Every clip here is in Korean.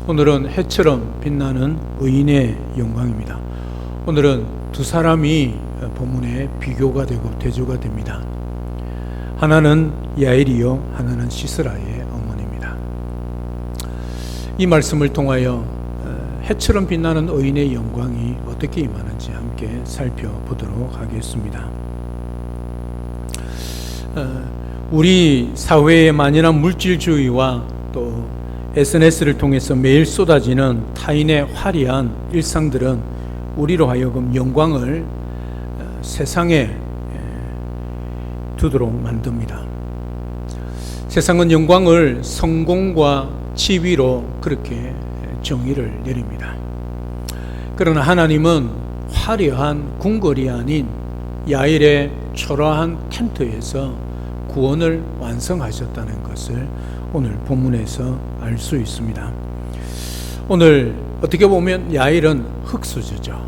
오늘은 해처럼 빛나는 의인의 영광입니다. 오늘은 두 사람이 본문에 비교가 되고 대조가 됩니다. 하나는 야엘이요, 하나는 시스라의 어머니입니다. 이 말씀을 통하여 해처럼 빛나는 의인의 영광이 어떻게 임하는지 함께 살펴보도록 하겠습니다. 우리 사회의 만연한 물질주의와 또 SNS를 통해서 매일 쏟아지는 타인의 화려한 일상들은 우리로 하여금 영광을 세상에 두도록 만듭니다. 세상은 영광을 성공과 지위로 그렇게 정의를 내립니다. 그러나 하나님은 화려한 궁궐이 아닌 야일의 초라한 텐트에서 구원을 완성하셨다는 것을 오늘 본문에서 알 수 있습니다. 오늘 어떻게 보면 야일은 흙수저죠.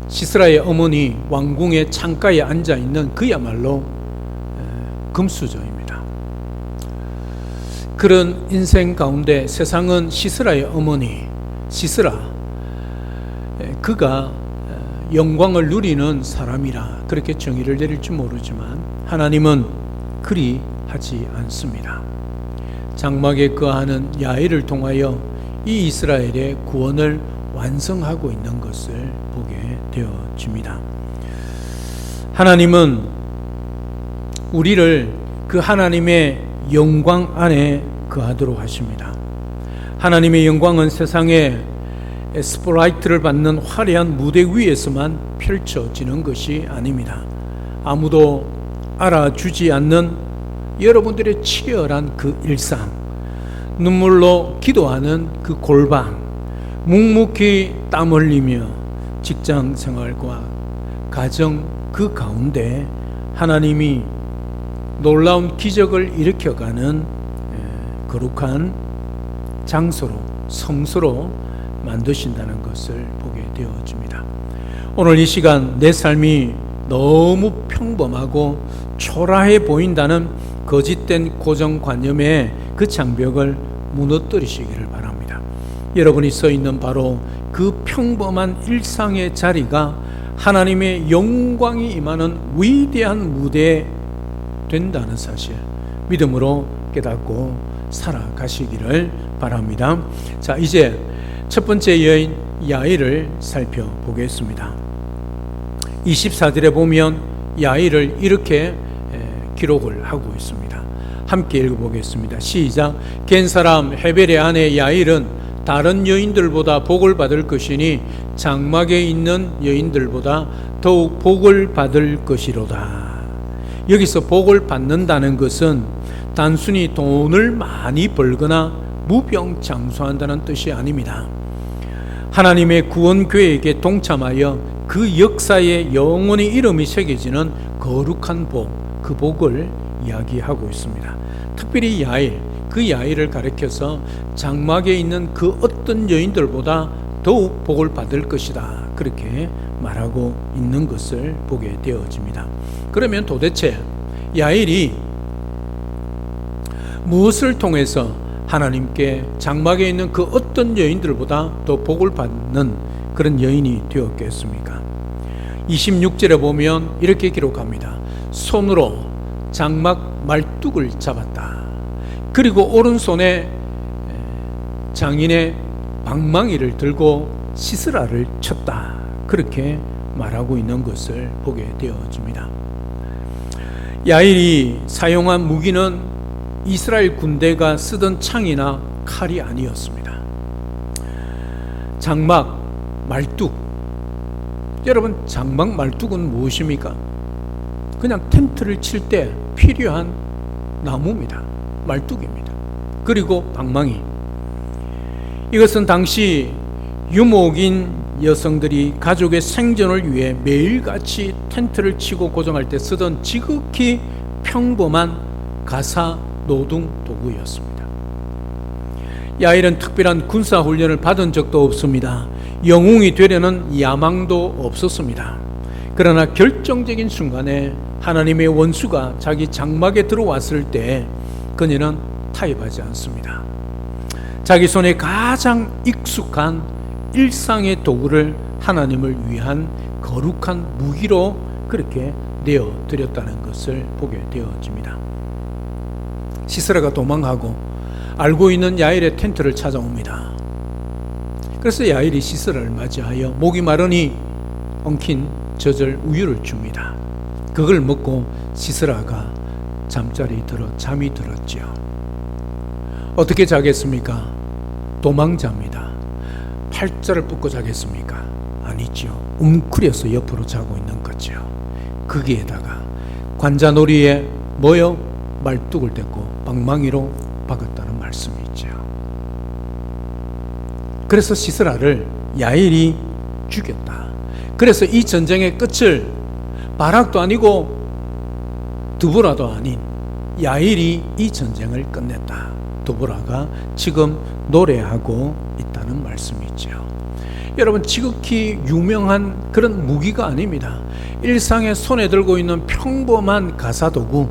시스라의 어머니 왕궁의 창가에 앉아있는 그야말로 금수저입니다. 그런 인생 가운데 세상은 시스라의 어머니 시스라, 그가 영광을 누리는 사람이라 그렇게 정의를 내릴지 모르지만 하나님은 그리 하지 않습니다. 장막에 거하는 야일을 통하여 이 이스라엘의 구원을 완성하고 있는 것을 보게 되어집니다. 하나님은 우리를 그 하나님의 영광 안에 거하도록 하십니다. 하나님의 영광은 세상에 스포라이트를 받는 화려한 무대 위에서만 펼쳐지는 것이 아닙니다. 아무도 알아주지 않는 여러분들의 치열한 그 일상, 눈물로 기도하는 그 골방, 묵묵히 땀 흘리며 직장 생활과 가정 그 가운데 하나님이 놀라운 기적을 일으켜가는 거룩한 장소로, 성소로 만드신다는 것을 보게 되어집니다. 오늘 이 시간 내 삶이 너무 평범하고 초라해 보인다는 거짓된 고정관념의 그 장벽을 무너뜨리시기를 바랍니다. 여러분이 서 있는 바로 그 평범한 일상의 자리가 하나님의 영광이 임하는 위대한 무대에 된다는 사실, 믿음으로 깨닫고 살아가시기를 바랍니다. 자, 이제 첫 번째 여인 야일을 살펴보겠습니다. 24절에 보면 야일을 이렇게 기록을 하고 있습니다. 함께 읽어보겠습니다. 시작. 겐 사람 헤벨의 아내 야일은 다른 여인들보다 복을 받을 것이니 장막에 있는 여인들보다 더욱 복을 받을 것이로다. 여기서 복을 받는다는 것은 단순히 돈을 많이 벌거나 무병장수한다는 뜻이 아닙니다. 하나님의 구원 계획에 동참하여 그 역사에 영원히 이름이 새겨지는 거룩한 복, 그 복을 이야기하고 있습니다. 특별히 야일, 그 야일을 가리켜서 장막에 있는 그 어떤 여인들보다 더욱 복을 받을 것이다, 그렇게 말하고 있는 것을 보게 되어집니다. 그러면 도대체 야일이 무엇을 통해서 하나님께 장막에 있는 그 어떤 여인들보다 더 복을 받는 그런 여인이 되었겠습니까? 26절에 보면 이렇게 기록합니다. 손으로 장막 말뚝을 잡았다. 그리고 오른손에 장인의 방망이를 들고 시스라를 쳤다. 그렇게 말하고 있는 것을 보게 되어집니다. 야일이 사용한 무기는 이스라엘 군대가 쓰던 창이나 칼이 아니었습니다. 장막, 말뚝. 여러분, 장막 말뚝은 무엇입니까? 그냥 텐트를 칠 때 필요한 나무입니다. 말뚝입니다. 그리고 방망이. 이것은 당시 유목인 여성들이 가족의 생존을 위해 매일같이 텐트를 치고 고정할 때 쓰던 지극히 평범한 가사 노동 도구였습니다. 야일은 특별한 군사 훈련을 받은 적도 없습니다. 영웅이 되려는 야망도 없었습니다. 그러나 결정적인 순간에 하나님의 원수가 자기 장막에 들어왔을 때 그녀는 타협하지 않습니다. 자기 손에 가장 익숙한 일상의 도구를 하나님을 위한 거룩한 무기로 그렇게 내어드렸다는 것을 보게 되어집니다. 시스라가 도망하고 알고 있는 야일의 텐트를 찾아옵니다. 그래서 야일이 시스라를 맞이하여 목이 마르니 엉킨 젖을 우유를 줍니다. 그걸 먹고 시스라가 잠자리 들어 잠이 들었지요. 어떻게 자겠습니까? 도망자입니다. 팔자를 뻗고 자겠습니까? 아니죠. 웅크려서 옆으로 자고 있는 거죠. 거기에다가 관자놀이에 모여 말뚝을 댔고 방망이로 박았다는 말씀이죠. 그래서 시스라를 야일이 죽였다. 그래서 이 전쟁의 끝을 바락도 아니고 드보라도 아닌 야일이 이 전쟁을 끝냈다. 드보라가 지금 노래하고 있다는 말씀이죠. 여러분, 지극히 유명한 그런 무기가 아닙니다. 일상에 손에 들고 있는 평범한 가사도구,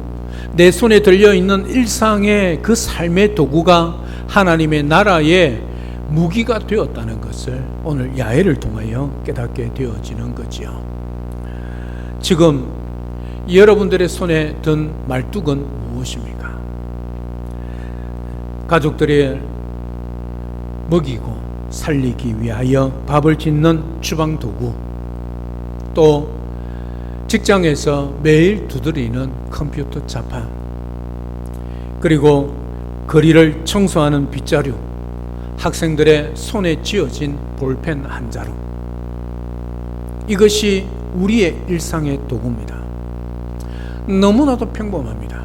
내 손에 들려있는 일상의 그 삶의 도구가 하나님의 나라의 무기가 되었다는 것을 오늘 야엘을 통하여 깨닫게 되어지는 거지요. 지금 여러분들의 손에 든 말뚝은 무엇입니까? 가족들을 먹이고 살리기 위하여 밥을 짓는 주방 도구, 또 직장에서 매일 두드리는 컴퓨터 자판, 그리고 거리를 청소하는 빗자루, 학생들의 손에 쥐어진 볼펜 한 자루, 이것이 우리의 일상의 도구입니다. 너무나도 평범합니다.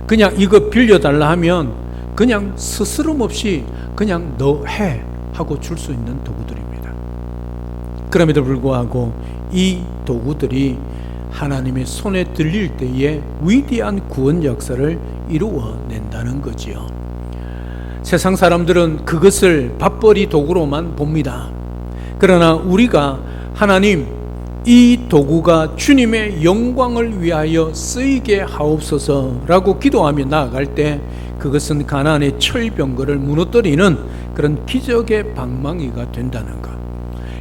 그냥 이거 빌려달라 하면 그냥 스스럼 없이 그냥 너 해 하고 줄 수 있는 도구들입니다. 그럼에도 불구하고 이 도구들이 하나님의 손에 들릴 때에 위대한 구원 역사를 이루어낸다는 거지요. 세상 사람들은 그것을 밥벌이 도구로만 봅니다. 그러나 우리가 하나님, 이 도구가 주님의 영광을 위하여 쓰이게 하옵소서라고 기도하며 나아갈 때 그것은 가나안의 철병거를 무너뜨리는 그런 기적의 방망이가 된다는 것,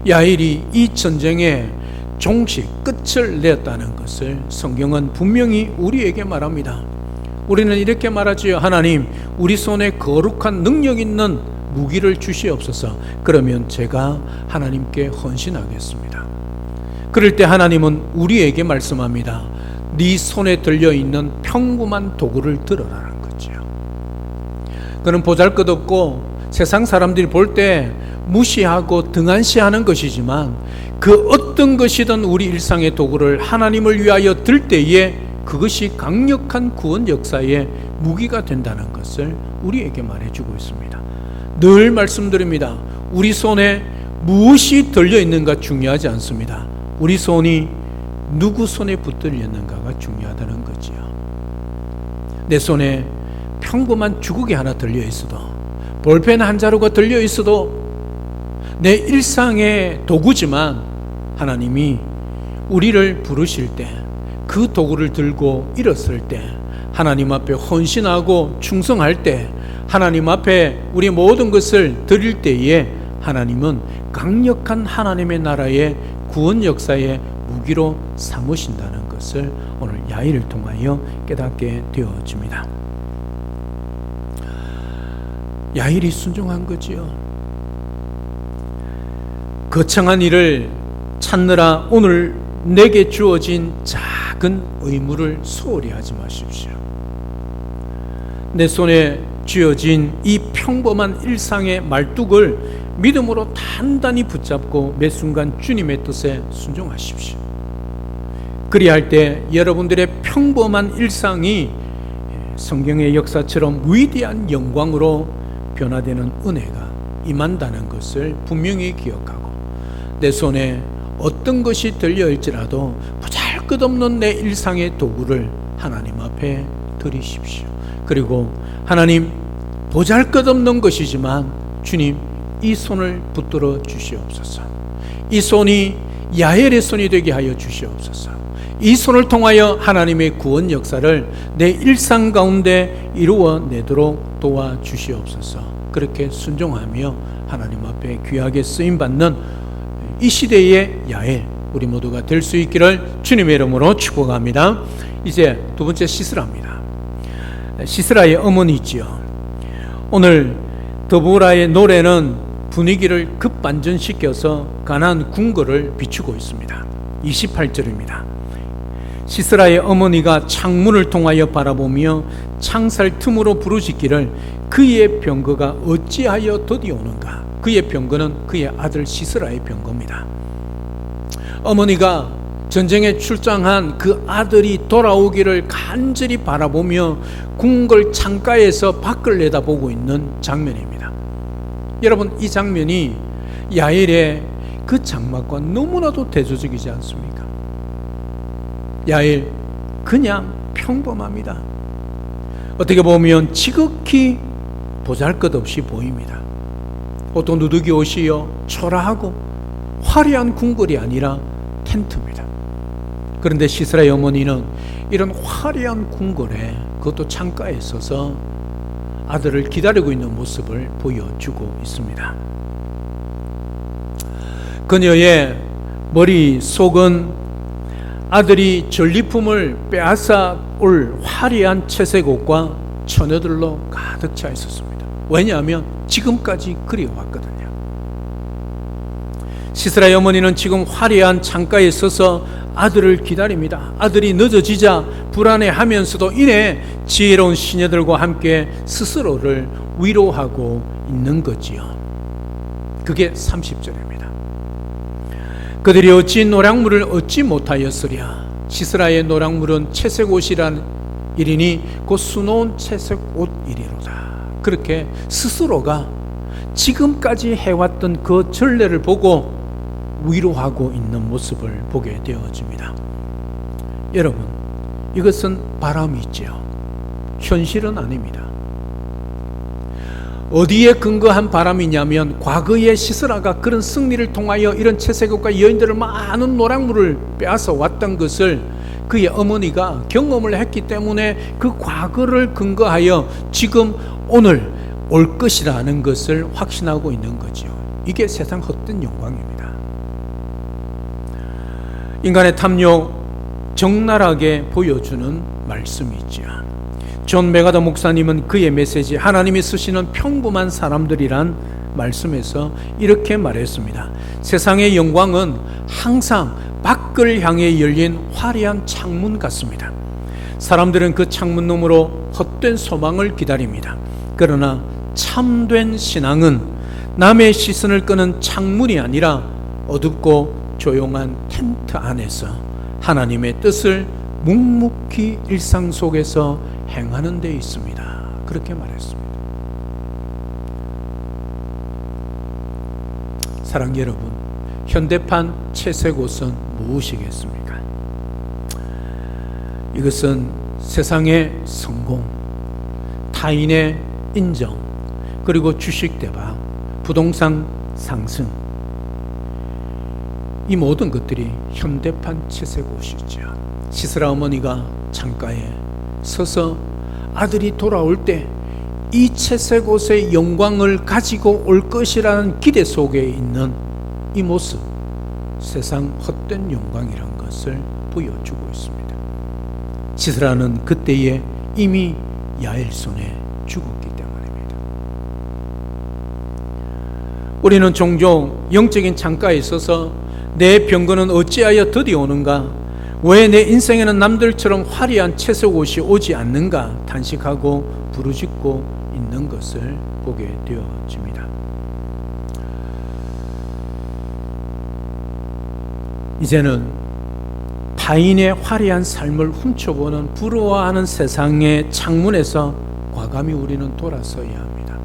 야일이 이 전쟁의 종식 끝을 냈다는 것을 성경은 분명히 우리에게 말합니다. 우리는 이렇게 말하지요. 하나님, 우리 손에 거룩한 능력 있는 무기를 주시옵소서. 그러면 제가 하나님께 헌신하겠습니다. 그럴 때 하나님은 우리에게 말씀합니다. 네 손에 들려있는 평범한 도구를 들어라는 거죠. 그는 보잘것없고 세상 사람들이 볼 때 무시하고 등한시하는 것이지만 그 어떤 것이든 우리 일상의 도구를 하나님을 위하여 들 때에 그것이 강력한 구원 역사의 무기가 된다는 것을 우리에게 말해주고 있습니다. 늘 말씀드립니다. 우리 손에 무엇이 들려있는가 중요하지 않습니다. 우리 손이 누구 손에 붙들렸는가가 중요하다는 거지요. 내 손에 평범한 주걱이 하나 들려있어도, 볼펜 한 자루가 들려있어도 내 일상의 도구지만 하나님이 우리를 부르실 때, 그 도구를 들고 일었을 때, 하나님 앞에 헌신하고 충성할 때, 하나님 앞에 우리 모든 것을 드릴 때에 하나님은 강력한 하나님의 나라의 구원 역사의 무기로 삼으신다는 것을 오늘 야일을 통하여 깨닫게 되어집니다. 야일이 순종한 거지요. 거창한 일을 찾느라 오늘 내게 주어진 작은 의무를 소홀히 하지 마십시오. 내 손에 쥐어진 이 평범한 일상의 말뚝을 믿음으로 단단히 붙잡고 매 순간 주님의 뜻에 순종하십시오. 그리할 때 여러분들의 평범한 일상이 성경의 역사처럼 위대한 영광으로 변화되는 은혜가 임한다는 것을 분명히 기억하고, 내 손에 어떤 것이 들려있지라도 보잘것없는 내 일상의 도구를 하나님 앞에 드리십시오. 그리고 하나님, 보잘것없는 것이지만 주님, 이 손을 붙들어 주시옵소서. 이 손이 야엘의 손이 되게 하여 주시옵소서. 이 손을 통하여 하나님의 구원 역사를 내 일상 가운데 이루어내도록 도와주시옵소서. 그렇게 순종하며 하나님 앞에 귀하게 쓰임받는 이 시대의 야엘, 우리 모두가 될 수 있기를 주님의 이름으로 축복합니다. 이제 두 번째 시스라입니다. 시스라의 어머니지요. 오늘 더보라의 노래는 분위기를 급반전시켜서 가나안 궁궐을 비추고 있습니다. 28절입니다. 시스라의 어머니가 창문을 통하여 바라보며 창살 틈으로 부르짖기를 그의 병거가 어찌하여 더디오는가. 그의 병거는 그의 아들 시스라의 병거입니다. 어머니가 전쟁에 출장한 그 아들이 돌아오기를 간절히 바라보며 궁궐 창가에서 밖을 내다보고 있는 장면입니다. 여러분, 이 장면이 야엘의 그 장막과 너무나도 대조적이지 않습니까? 야엘, 그냥 평범합니다. 어떻게 보면 지극히 보잘것없이 보입니다. 어떤 누더기 옷이요, 초라하고 화려한 궁궐이 아니라 텐트입니다. 그런데 시스라의 어머니는 이런 화려한 궁궐에, 그것도 창가에 서서 아들을 기다리고 있는 모습을 보여주고 있습니다. 그녀의 머릿속은 아들이 전리품을 빼앗아 올 화려한 채색 옷과 처녀들로 가득 차 있었습니다. 왜냐하면 지금까지 그리워왔거든요. 시스라의 어머니는 지금 화려한 창가에 서서 아들을 기다립니다. 아들이 늦어지자 불안해하면서도 이내 지혜로운 시녀들과 함께 스스로를 위로하고 있는 거지요. 그게 30절입니다. 그들이 어찌 노량물을 얻지 못하였으랴. 시스라의 노량물은 채색 옷이란 일이니 곧 수놓은 채색 옷이리로다. 그렇게 스스로가 지금까지 해왔던 그 전례를 보고 위로하고 있는 모습을 보게 되어집니다. 여러분, 이것은 바람이 있죠. 현실은 아닙니다. 어디에 근거한 바람이냐면 과거의 시스라가 그런 승리를 통하여 이런 채색옷과 여인들을 많은 노량물을 빼앗아 왔던 것을 그의 어머니가 경험을 했기 때문에 그 과거를 근거하여 지금 오늘 올 것이라는 것을 확신하고 있는 거죠. 이게 세상 헛된 영광입니다. 인간의 탐욕 적나라하게 보여주는 말씀이죠. 존 메가더 목사님은 그의 메시지 하나님이 쓰시는 평범한 사람들이란 말씀에서 이렇게 말했습니다. 세상의 영광은 항상 밖을 향해 열린 화려한 창문 같습니다. 사람들은 그 창문 너머로 헛된 소망을 기다립니다. 그러나 참된 신앙은 남의 시선을 끄는 창문이 아니라 어둡고 조용한 텐트 안에서 하나님의 뜻을 묵묵히 일상 속에서 행하는 데 있습니다. 그렇게 말했습니다. 사랑 여러분, 현대판 채색 옷은 무엇이겠습니까? 이것은 세상의 성공, 타인의 인정, 그리고 주식 대박, 부동산 상승, 이 모든 것들이 현대판 채색 옷이죠. 시스라 어머니가 창가에 서서 아들이 돌아올 때 이 채색 옷의 영광을 가지고 올 것이라는 기대 속에 있는 이 모습, 세상 헛된 영광이란 것을 보여주고 있습니다. 시스라는 그때에 이미 야엘 손에 죽었기 때문입니다. 우리는 종종 영적인 창가에 있어서 내 병거는 어찌하여 더디오는가? 왜 내 인생에는 남들처럼 화려한 채색 옷이 오지 않는가? 탄식하고 부르짖고 있는 것을 보게 되어집니다. 이제는 타인의 화려한 삶을 훔쳐보는 부러워하는 세상의 창문에서 과감히 우리는 돌아서야 합니다.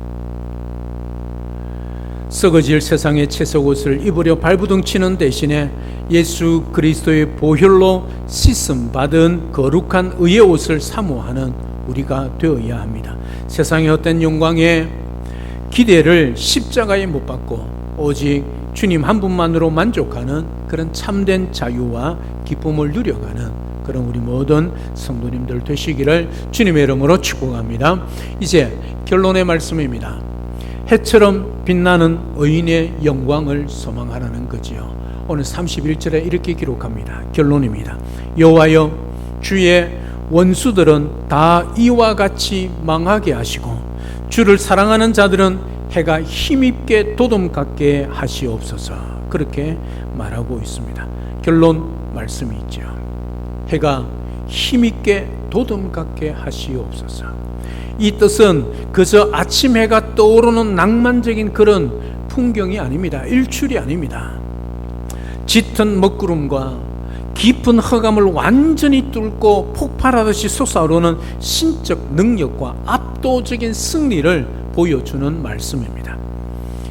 썩어질 세상의 채색 옷을 입으려 발부둥치는 대신에 예수 그리스도의 보혈로 씻음 받은 거룩한 의의 옷을 사모하는 우리가 되어야 합니다. 세상의 헛된 영광에 기대를 십자가에 못 박고 오직 주님 한 분만으로 만족하는 그런 참된 자유와 기쁨을 누려가는 그런 우리 모든 성도님들 되시기를 주님의 이름으로 축복합니다. 이제 결론의 말씀입니다. 해처럼 빛나는 의인의 영광을 소망하라는 거지요. 오늘 31절에 이렇게 기록합니다. 결론입니다. 여호와여, 주의 원수들은 다 이와 같이 망하게 하시고 주를 사랑하는 자들은 해가 힘있게 도dom같게 하시옵소서. 그렇게 말하고 있습니다. 결론 말씀이 있죠. 해가 힘있게 도dom같게 하시옵소서. 이 뜻은 그저 아침 해가 떠오르는 낭만적인 그런 풍경이 아닙니다. 일출이 아닙니다. 짙은 먹구름과 깊은 흑암을 완전히 뚫고 폭발하듯이 솟아오르는 신적 능력과 압도적인 승리를 보여주는 말씀입니다.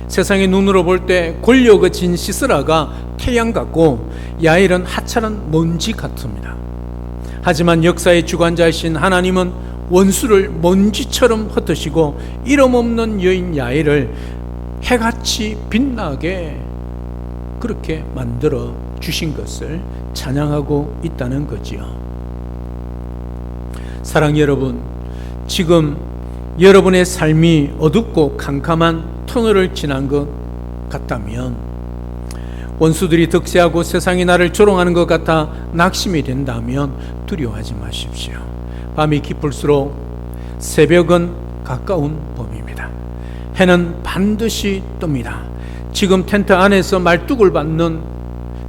세상의 눈으로 볼 때 권력의 진 시스라가 태양 같고 야일은 하찮은 먼지 같습니다. 하지만 역사의 주관자이신 하나님은 원수를 먼지처럼 흩으시고 이름 없는 여인 야일을 해같이 빛나게 그렇게 만들어 주신 것을 찬양하고 있다는 거지요. 사랑 여러분, 지금 여러분의 삶이 어둡고 캄캄한 터널을 지난 것 같다면, 원수들이 득세하고 세상이 나를 조롱하는 것 같아 낙심이 된다면 두려워하지 마십시오. 밤이 깊을수록 새벽은 가까운 범입니다. 해는 반드시 뜹니다. 지금 텐트 안에서 말뚝을 받는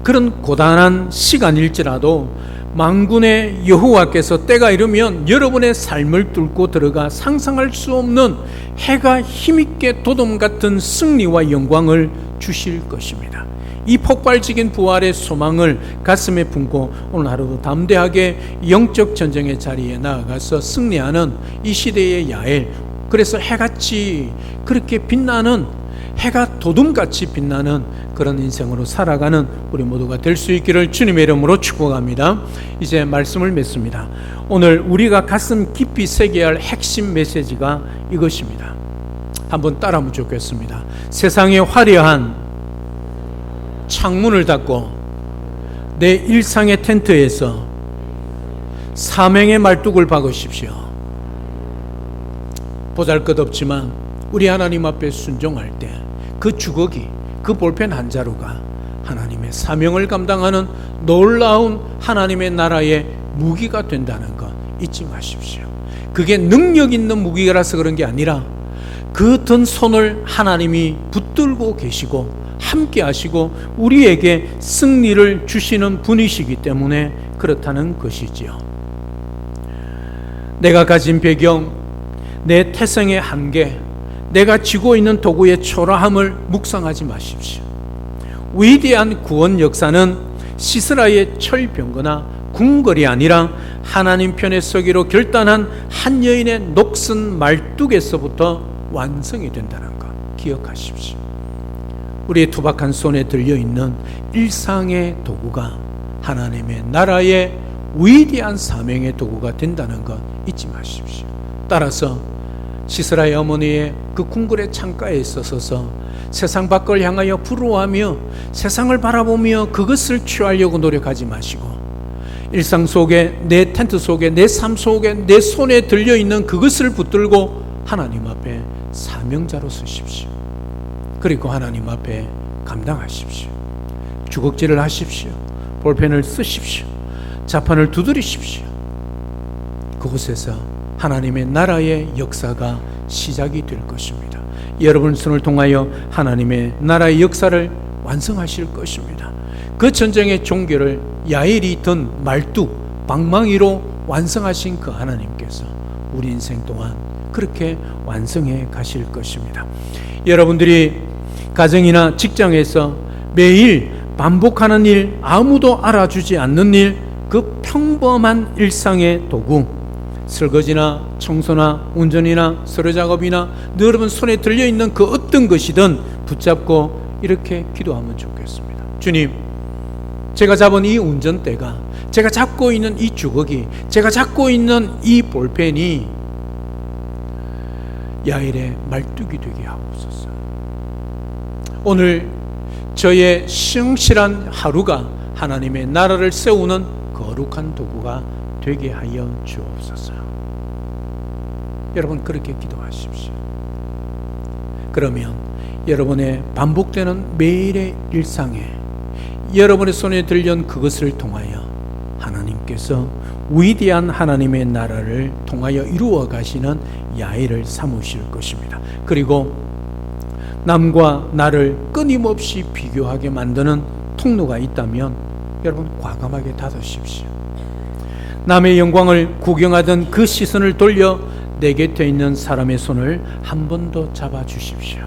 그런 고단한 시간일지라도 만군의 여호와께서 때가 이르면 여러분의 삶을 뚫고 들어가 상상할 수 없는 해가 힘있게 도돔 같은 승리와 영광을 주실 것입니다. 이 폭발적인 부활의 소망을 가슴에 품고 오늘 하루도 담대하게 영적 전쟁의 자리에 나아가서 승리하는 이 시대의 야엘, 그래서 해같이 그렇게 빛나는, 해가 도둠같이 빛나는 그런 인생으로 살아가는 우리 모두가 될 수 있기를 주님의 이름으로 축복합니다. 이제 말씀을 맺습니다. 오늘 우리가 가슴 깊이 새겨야 할 핵심 메시지가 이것입니다. 한번 따라하면 좋겠습니다. 세상의 화려한 창문을 닫고 내 일상의 텐트에서 사명의 말뚝을 박으십시오. 보잘것없지만 우리 하나님 앞에 순종할 때 그 주걱이, 그 볼펜 한 자루가 하나님의 사명을 감당하는 놀라운 하나님의 나라의 무기가 된다는 것 잊지 마십시오. 그게 능력 있는 무기라서 그런 게 아니라 그 든 손을 하나님이 붙들고 계시고 함께 하시고 우리에게 승리를 주시는 분이시기 때문에 그렇다는 것이지요. 내가 가진 배경, 내 태생의 한계, 내가 쥐고 있는 도구의 초라함을 묵상하지 마십시오. 위대한 구원 역사는 시스라의 철병거나 궁궐이 아니라 하나님 편에 서기로 결단한 한 여인의 녹슨 말뚝에서부터 완성이 된다는 것 기억하십시오. 우리의 투박한 손에 들려있는 일상의 도구가 하나님의 나라의 위대한 사명의 도구가 된다는 것 잊지 마십시오. 따라서 시스라의 어머니의 그 궁궐의 창가에 있어서 세상 밖을 향하여 부러워하며 세상을 바라보며 그것을 취하려고 노력하지 마시고, 일상 속에, 내 텐트 속에, 내 삶 속에 내 손에 들려있는 그것을 붙들고 하나님 앞에 사명자로 서십시오. 그리고 하나님 앞에 감당하십시오. 주걱질을 하십시오. 볼펜을 쓰십시오. 자판을 두드리십시오. 그곳에서 하나님의 나라의 역사가 시작이 될 것입니다. 여러분 손을 통하여 하나님의 나라의 역사를 완성하실 것입니다. 그 전쟁의 종교를 야일이 든 말뚝, 방망이로 완성하신 그 하나님께서 우리 인생 동안 그렇게 완성해 가실 것입니다. 여러분들이 가정이나 직장에서 매일 반복하는 일, 아무도 알아주지 않는 일, 그 평범한 일상의 도구, 설거지나 청소나 운전이나 서류 작업이나 여러분 손에 들려있는 그 어떤 것이든 붙잡고 이렇게 기도하면 좋겠습니다. 주님, 제가 잡은 이 운전대가, 제가 잡고 있는 이 주걱이, 제가 잡고 있는 이 볼펜이 야일의 말뚝이 되게 하옵소서. 오늘 저의 성실한 하루가 하나님의 나라를 세우는 그 거룩한 도구가 되게 하여 주옵소서. 여러분 그렇게 기도하십시오. 그러면 여러분의 반복되는 매일의 일상에 여러분의 손에 들려온 그것을 통하여 하나님께서 위대한 하나님의 나라를 통하여 이루어 가시는 야일을 삼으실 것입니다. 그리고 남과 나를 끊임없이 비교하게 만드는 통로가 있다면 여러분 과감하게 닫으십시오. 남의 영광을 구경하던 그 시선을 돌려 내 곁에 있는 사람의 손을 한 번 더 잡아주십시오.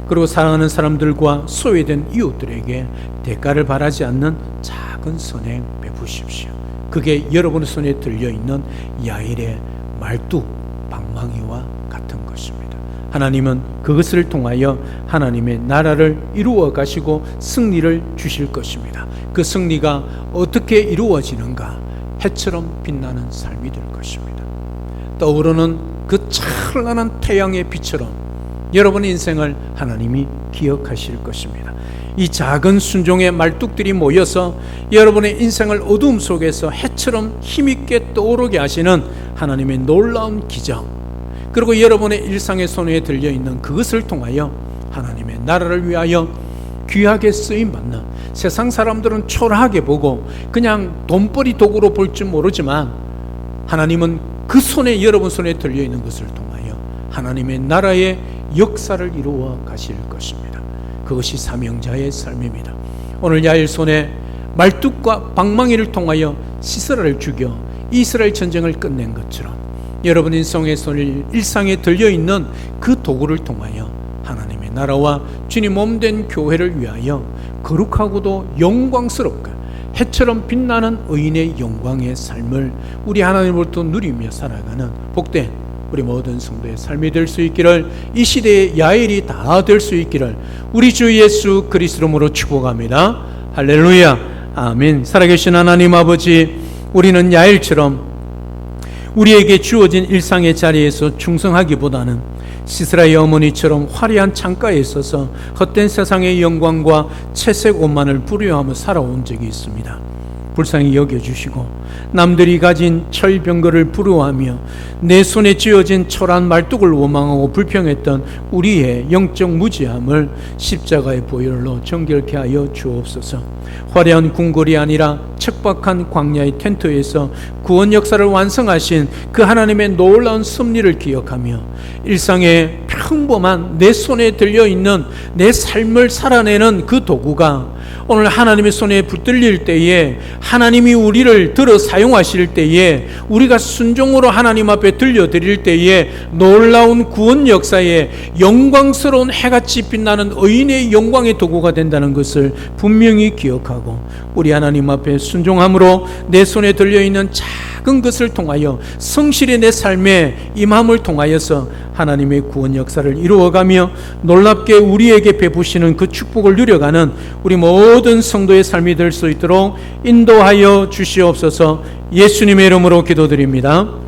그리고 사랑하는 사람들과 소외된 이웃들에게 대가를 바라지 않는 작은 선행 베푸십시오. 그게 여러분의 손에 들려있는 야일의 말뚝, 방망이와 같은 것입니다. 하나님은 그것을 통하여 하나님의 나라를 이루어 가시고 승리를 주실 것입니다. 그 승리가 어떻게 이루어지는가? 해처럼 빛나는 삶이 될 것입니다. 떠오르는 그 찬란한 태양의 빛처럼 여러분의 인생을 하나님이 기억하실 것입니다. 이 작은 순종의 말뚝들이 모여서 여러분의 인생을 어두움 속에서 해처럼 힘있게 떠오르게 하시는 하나님의 놀라운 기적, 그리고 여러분의 일상의 손에 들려있는 그것을 통하여 하나님의 나라를 위하여 귀하게 쓰임받는, 세상 사람들은 초라하게 보고 그냥 돈벌이 도구로 볼 줄 모르지만 하나님은 그 손에, 여러분 손에 들려있는 것을 통하여 하나님의 나라의 역사를 이루어 가실 것입니다. 그것이 사명자의 삶입니다. 오늘 야일 손에 말뚝과 방망이를 통하여 시스라를 죽여 이스라엘 전쟁을 끝낸 것처럼 여러분 인생의 손에, 일상에 들려있는 그 도구를 통하여 하나님의 나라와 주님 몸된 교회를 위하여 거룩하고도 영광스럽게 해처럼 빛나는 의인의 영광의 삶을 우리 하나님으로부터 누리며 살아가는 복된 우리 모든 성도의 삶이 될 수 있기를, 이 시대의 야일이 다 될 수 있기를 우리 주 예수 그리스도 이름으로 축복합니다. 할렐루야, 아멘. 살아계신 하나님 아버지, 우리는 야일처럼 우리에게 주어진 일상의 자리에서 충성하기보다는 시스라의 어머니처럼 화려한 창가에 있어서 헛된 세상의 영광과 채색 옷만을 부려하며 살아온 적이 있습니다. 불쌍히 여겨주시고 남들이 가진 철병거를 부러워하며 내 손에 쥐어진 초란 말뚝을 원망하고 불평했던 우리의 영적 무지함을 십자가의 보혈로 정결케 하여 주옵소서. 화려한 궁궐이 아니라 척박한 광야의 텐트에서 구원 역사를 완성하신 그 하나님의 놀라운 섭리를 기억하며 일상의 평범한 내 손에 들려있는 내 삶을 살아내는 그 도구가 오늘 하나님의 손에 붙들릴 때에, 하나님이 우리를 들어 사용하실 때에, 우리가 순종으로 하나님 앞에 들려드릴 때에 놀라운 구원 역사에 영광스러운 해같이 빛나는 의인의 영광의 도구가 된다는 것을 분명히 기억하고 우리 하나님 앞에 순종함으로 내 손에 들려있는 작은 것을 통하여 성실히 내 삶에 임함을 통하여서 하나님의 구원 역사를 이루어가며 놀랍게 우리에게 베푸시는 그 축복을 누려가는 우리 모든 성도의 삶이 될 수 있도록 인도하여 주시옵소서. 예수님의 이름으로 기도드립니다.